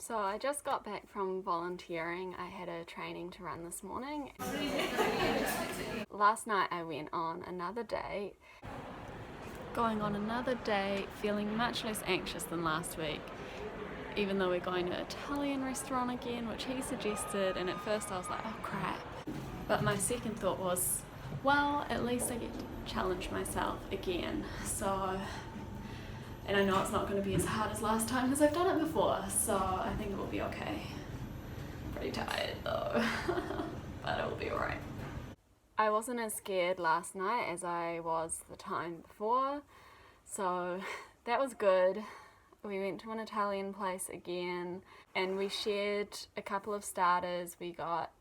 So I just got back from volunteering. I had a training to run this morning. Last night I went on another date. Going on another date, feeling much less anxious than last week, even though we're going to an Italian restaurant again, which he suggested, and at first I was like, oh crap. But my second thought was, well, at least I get to challenge myself again. And I know it's not going to be as hard as last time because I've done it before, so I think it will be okay. Pretty tired though, but it will be alright. I wasn't as scared last night as I was the time before, so that was good. We went to an Italian place again and we shared a couple of starters. We got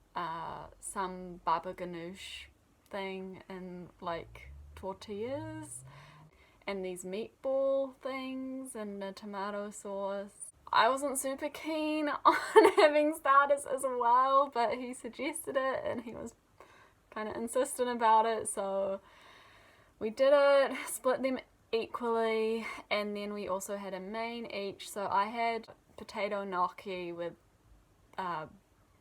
some baba ganoush thing and like tortillas and these meatball things and a tomato sauce. I wasn't super keen on having starters as well, but he suggested it and he was kind of insistent about it, so we did it, split them equally, and then we also had a main each. So I had potato gnocchi with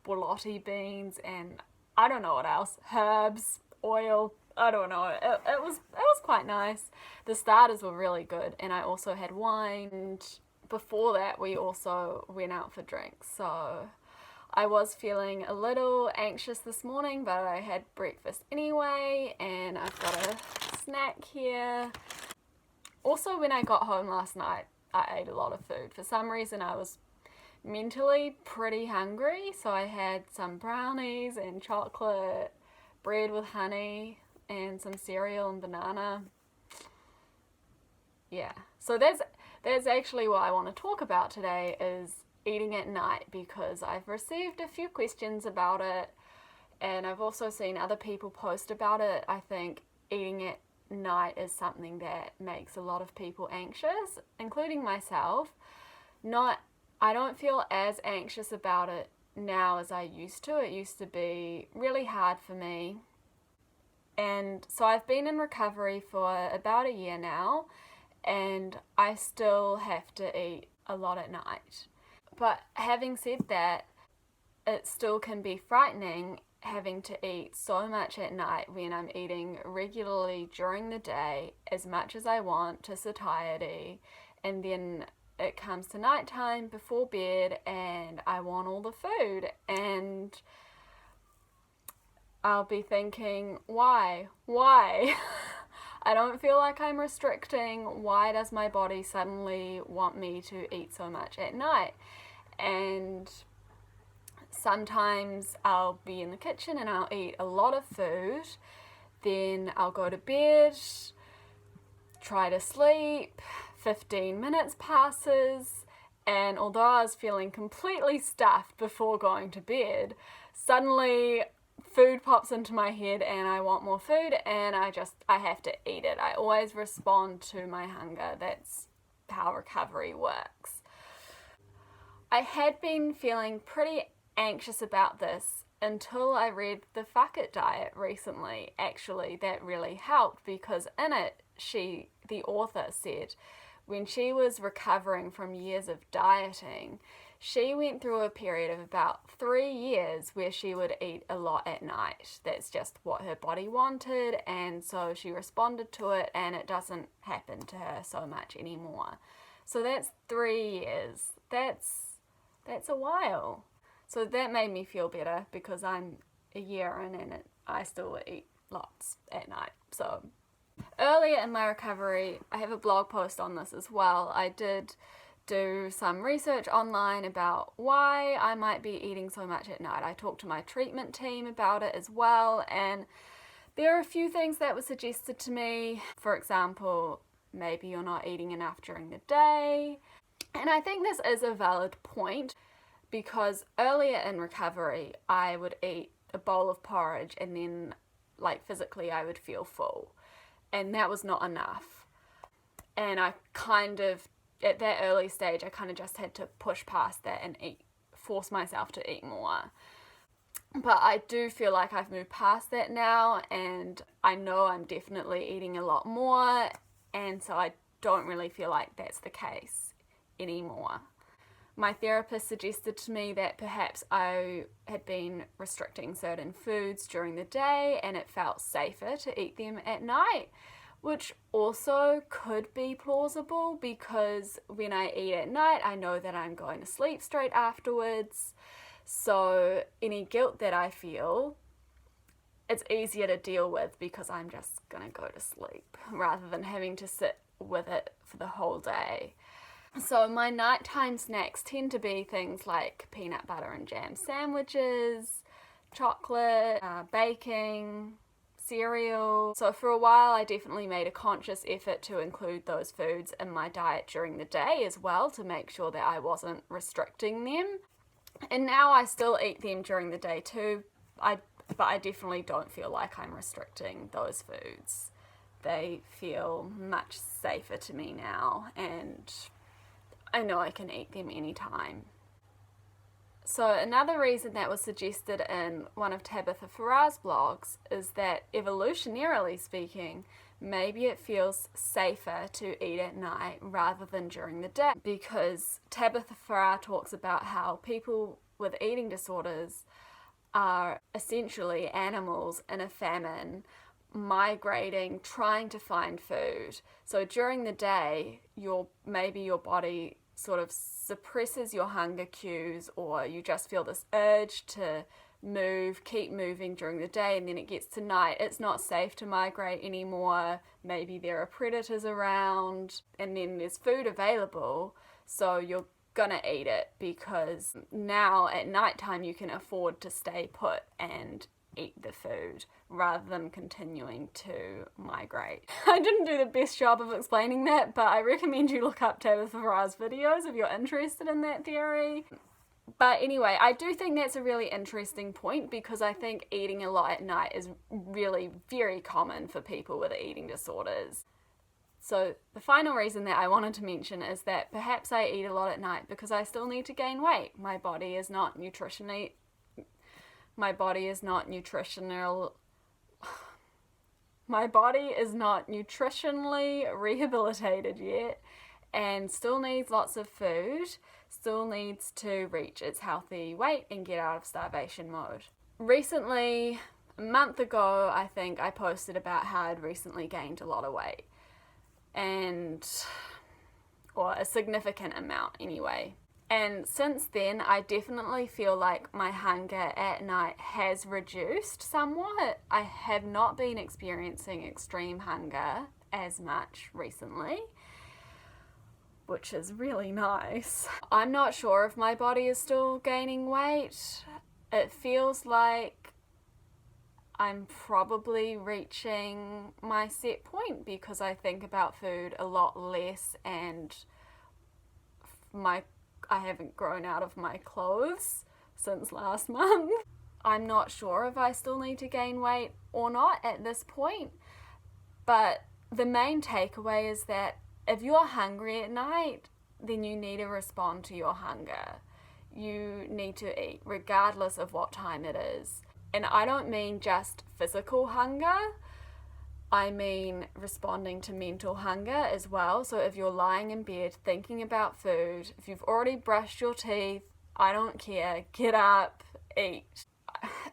borlotti beans and I don't know what else, herbs, oil, I don't know, it was quite nice. The starters were really good, and I also had wine, and before that we also went out for drinks. So I was feeling a little anxious this morning, but I had breakfast anyway, and I've got a snack here. Also, when I got home last night, I ate a lot of food. For some reason, I was mentally pretty hungry, so I had some brownies and chocolate, bread with honey, and some cereal and banana. Yeah, so that's actually what I want to talk about today, is eating at night, because I've received a few questions about it and I've also seen other people post about it. I think eating at night is something that makes a lot of people anxious, including myself. I don't feel as anxious about it now as I used to. It used to be really hard for me. And so I've been in recovery for about a year now, and I still have to eat a lot at night. But having said that, it still can be frightening having to eat so much at night when I'm eating regularly during the day as much as I want to satiety, and then it comes to nighttime before bed and I want all the food, and I'll be thinking, why? I don't feel like I'm restricting. Why does my body suddenly want me to eat so much at night? And sometimes I'll be in the kitchen and I'll eat a lot of food, then I'll go to bed, try to sleep, 15 minutes passes, and although I was feeling completely stuffed before going to bed, suddenly food pops into my head and I want more food, and I have to eat it. I always respond to my hunger. That's how recovery works. I had been feeling pretty anxious about this until I read the Fuck It diet recently. Actually, that really helped, because in it, the author said when she was recovering from years of dieting, she went through a period of about 3 years where she would eat a lot at night. That's just what her body wanted, and so she responded to it, and it doesn't happen to her so much anymore. So that's 3 years. That's a while. So that made me feel better, because I'm a year in and I still eat lots at night. So earlier in my recovery, I have a blog post on this as well. I did do some research online about why I might be eating so much at night. I talked to my treatment team about it as well, and there are a few things that were suggested to me. For example, maybe you're not eating enough during the day. And I think this is a valid point, because earlier in recovery, I would eat a bowl of porridge and then, like, physically I would feel full. And that was not enough. And I kind of, at that early stage, I kind of just had to push past that and force myself to eat more. But I do feel like I've moved past that now, and I know I'm definitely eating a lot more, and so I don't really feel like that's the case anymore. My therapist suggested to me that perhaps I had been restricting certain foods during the day and it felt safer to eat them at night, which also could be plausible because when I eat at night, I know that I'm going to sleep straight afterwards. So any guilt that I feel, it's easier to deal with because I'm just gonna go to sleep rather than having to sit with it for the whole day. So my nighttime snacks tend to be things like peanut butter and jam sandwiches, chocolate, baking, cereal. So for a while I definitely made a conscious effort to include those foods in my diet during the day as well to make sure that I wasn't restricting them. And now I still eat them during the day too, but I definitely don't feel like I'm restricting those foods. They feel much safer to me now, and I know I can eat them anytime. So another reason that was suggested in one of Tabitha Farah's blogs is that evolutionarily speaking, maybe it feels safer to eat at night rather than during the day, because Tabitha Farah talks about how people with eating disorders are essentially animals in a famine, migrating, trying to find food. So during the day, maybe your body sort of suppresses your hunger cues, or you just feel this urge to keep moving during the day, and then it gets to night, it's not safe to migrate anymore, maybe there are predators around, and then there's food available, so you're gonna eat it because now at nighttime you can afford to stay put and eat the food rather than continuing to migrate. I didn't do the best job of explaining that, but I recommend you look up Tabitha Farah's videos if you're interested in that theory. But anyway, I do think that's a really interesting point because I think eating a lot at night is really very common for people with eating disorders. So the final reason that I wanted to mention is that perhaps I eat a lot at night because I still need to gain weight. My body is not nutritionally rehabilitated yet and still needs lots of food, still needs to reach its healthy weight and get out of starvation mode. Recently, a month ago, I think I posted about how I'd recently gained a lot of weight. Or a significant amount anyway. And since then, I definitely feel like my hunger at night has reduced somewhat. I have not been experiencing extreme hunger as much recently, which is really nice. I'm not sure if my body is still gaining weight. It feels like I'm probably reaching my set point because I think about food a lot less, and I haven't grown out of my clothes since last month. I'm not sure if I still need to gain weight or not at this point, but the main takeaway is that if you're hungry at night, then you need to respond to your hunger. You need to eat regardless of what time it is. And I don't mean just physical hunger, I mean responding to mental hunger as well. So if you're lying in bed thinking about food, if you've already brushed your teeth, I don't care, get up, eat.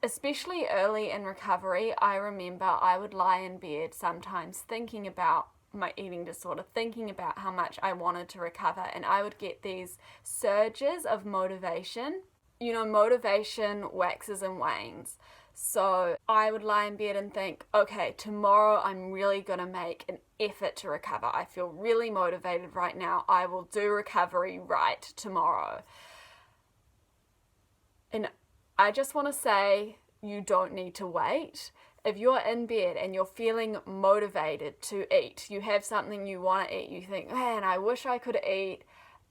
Especially early in recovery, I remember I would lie in bed sometimes thinking about my eating disorder, thinking about how much I wanted to recover, and I would get these surges of motivation. You know, motivation waxes and wanes. So I would lie in bed and think, okay, tomorrow I'm really going to make an effort to recover. I feel really motivated right now. I will do recovery right tomorrow. And I just want to say, you don't need to wait. If you're in bed and you're feeling motivated to eat, you have something you want to eat, you think, man, I wish I could eat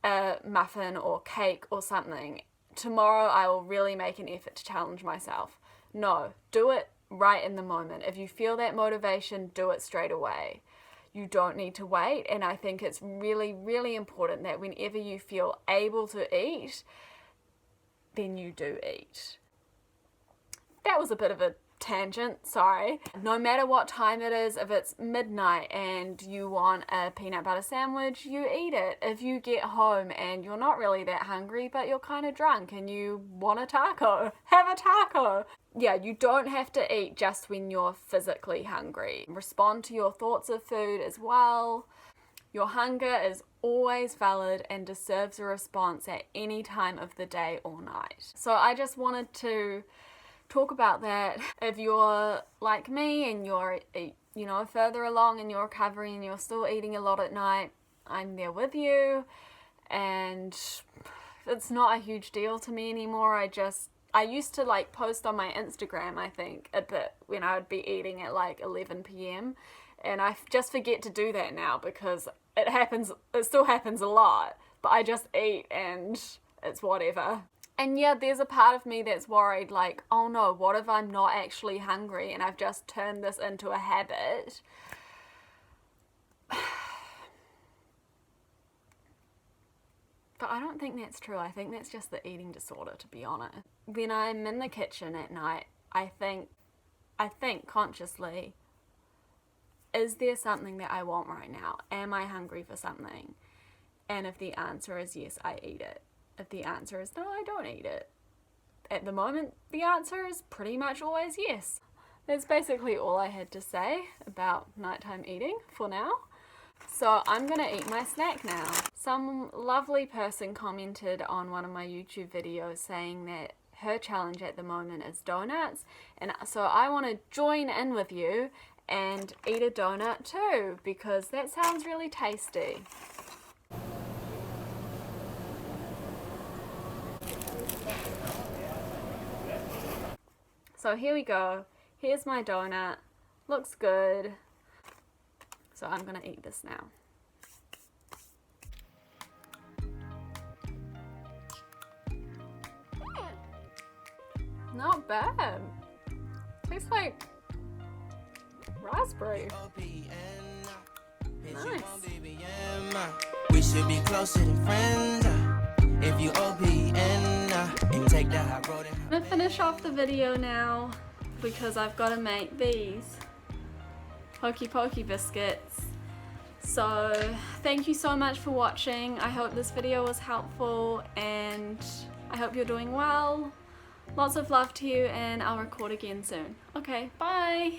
a muffin or cake or something. Tomorrow I will really make an effort to challenge myself. No, do it right in the moment. If you feel that motivation, do it straight away. You don't need to wait, and I think it's really, really important that whenever you feel able to eat, then you do eat. That was a bit of a tangent, sorry. No matter what time it is, if it's midnight and you want a peanut butter sandwich, you eat it. If you get home and you're not really that hungry, but you're kind of drunk and you want a taco, have a taco. Yeah, you don't have to eat just when you're physically hungry. Respond to your thoughts of food as well. Your hunger is always valid and deserves a response at any time of the day or night. So I just wanted to talk about that. If you're like me and you're, you know, further along in your recovery and you're still eating a lot at night, I'm there with you, and it's not a huge deal to me anymore. I used to like post on my Instagram, I think, a bit when I would be eating at like 11 p.m. and I just forget to do that now because it still happens a lot, but I just eat and it's whatever. And yeah, there's a part of me that's worried, like, oh no, what if I'm not actually hungry and I've just turned this into a habit? But I don't think that's true. I think that's just the eating disorder, to be honest. When I'm in the kitchen at night, I think consciously, is there something that I want right now? Am I hungry for something? And if the answer is yes, I eat it. If the answer is no, I don't eat it. At the moment, the answer is pretty much always yes. That's basically all I had to say about nighttime eating for now. So I'm gonna eat my snack now. Some lovely person commented on one of my YouTube videos saying that her challenge at the moment is donuts, and so I want to join in with you and eat a donut too, because that sounds really tasty. So here we go. Here's my donut. Looks good. So I'm gonna eat this now. Not bad. Tastes like raspberry. Nice. We should be closer than friends. If you OPN and take the high road. I'm gonna finish off the video now because I've got to make these Hokey Pokey biscuits. So thank you so much for watching. I hope this video was helpful and I hope you're doing well. Lots of love to you, and I'll record again soon. Okay, bye!